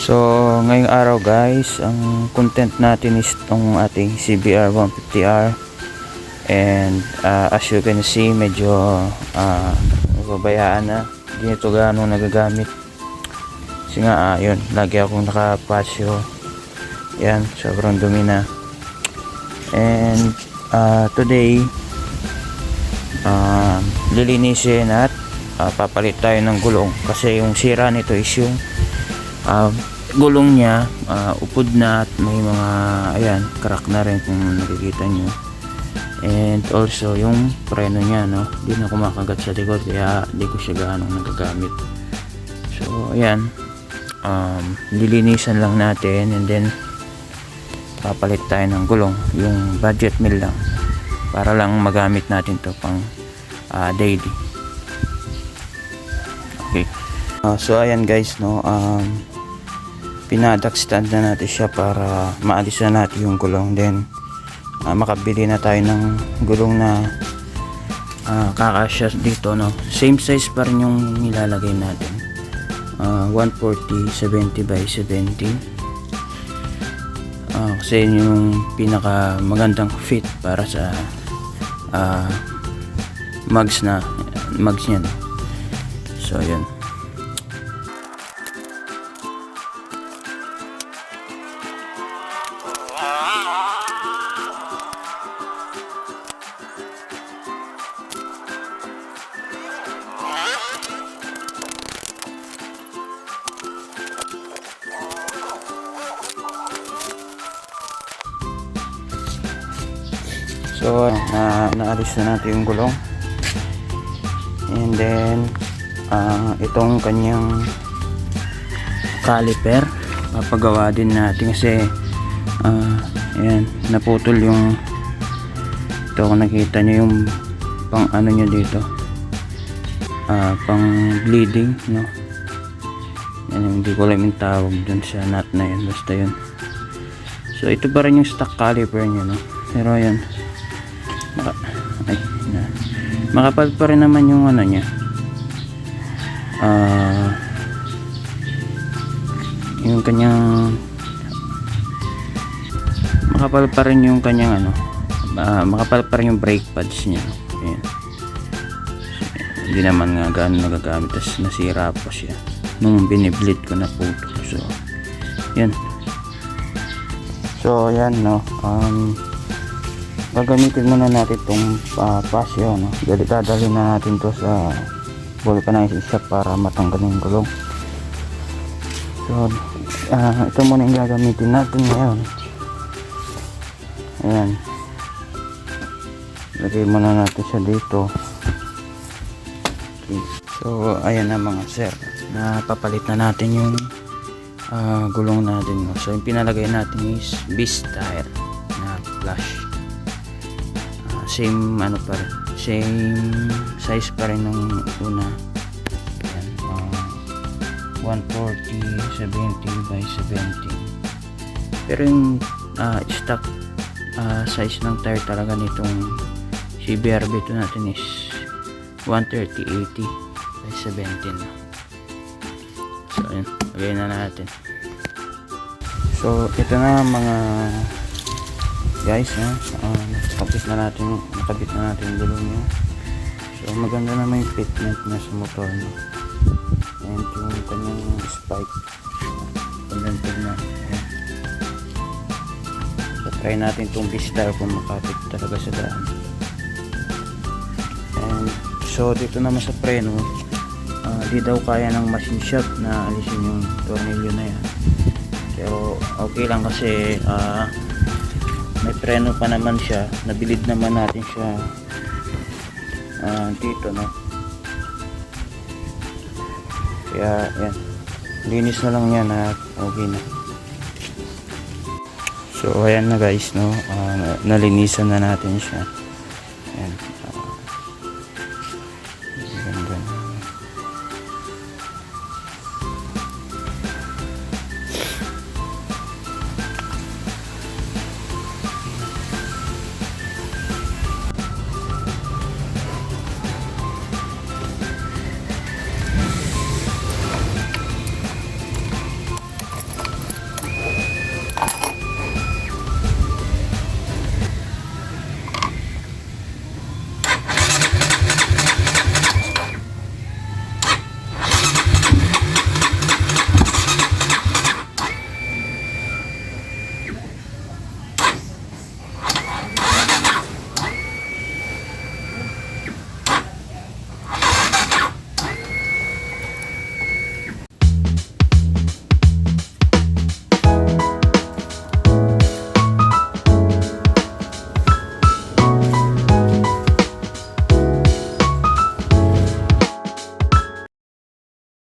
So ngayong araw guys, ang content natin is itong ating CBR 150R. And as you can see, medyo nababayaan na, hindi ito gaano nagagamit kasi nga yun, lagi akong nakapasyo. Yan, sobrang dumi na. And today lilinisin at papalit tayo ng gulong kasi yung sira nito is yung gulong niya upod na at may mga ayan, crack na rin kung nakikita nyo. And also yung preno niya, no, hindi na kumakagat sa likod kaya hindi ko siya gaano nagagamit. So ayan, lilinisan lang natin and then papalit tayo ng gulong, yung budget meal lang para lang magamit natin to pang daily. Okay, so ayan guys, no, pinadak stand na natin siya para maalis na natin yung gulong, then makabili na tayo ng gulong na kakasya dito, no. Same size pa rin yung nilalagay natin, 140 70 by 70, kasi yun yung pinaka magandang fit para sa mugs niya, no? So yun. So naalis na natin yung gulong, and then itong kanyang caliper papagawa din natin kasi ayan, naputol yung ito, kung nakita nyo yung pang ano nyo dito, pang bleeding, no. Yan, hindi ko alam yung tawag dun sa nut na yun, basta yun. So ito pa rin yung stock caliper nyo, no, pero ayan, makapal pa rin naman yung ano nya, yung kanyang makapal pa rin yung kanyang ano, makapal pa rin yung brake pads nya. Ayan. Hindi naman nga gaano nagagamit, tas nasira pa siya nung biniblit ko na puto. So yan, so yan, no, gagamitin muna natin itong pasyo, no. Dadalhin na natin to sa vulcanizing shop para matanggal yung gulong. So ito muna yung gagamitin natin ngayon. Ayan, lagay muna natin siya dito. Okay. So ayan na mga sir, napapalit na natin yung gulong natin, no. So yung pinalagay natin is beast tire na flash. Same ano pa rin, same size pa rin ng una. Ayan, 140 70 by 70, pero yung stock size ng tire talaga nitong CBR ito natin is 130 80 by 17. So yun, lagay na natin. So ito na mga guys, nakabit na natin yung gulong niya. So maganda naman yung fitment na sa motor, no? And yung kanyang spike, maganda na. So try natin itong B-Star kung makapit talaga sa daan. And so dito naman sa preno, di daw kaya ng machine shop na alisin yung tornilyo na yan, pero okay lang kasi may preno pa naman siya, nabilid naman natin siya dito, no. Kaya yan, linis na lang yan at okay na. So ayan na guys, no, nalinisan na natin siya. Ayan.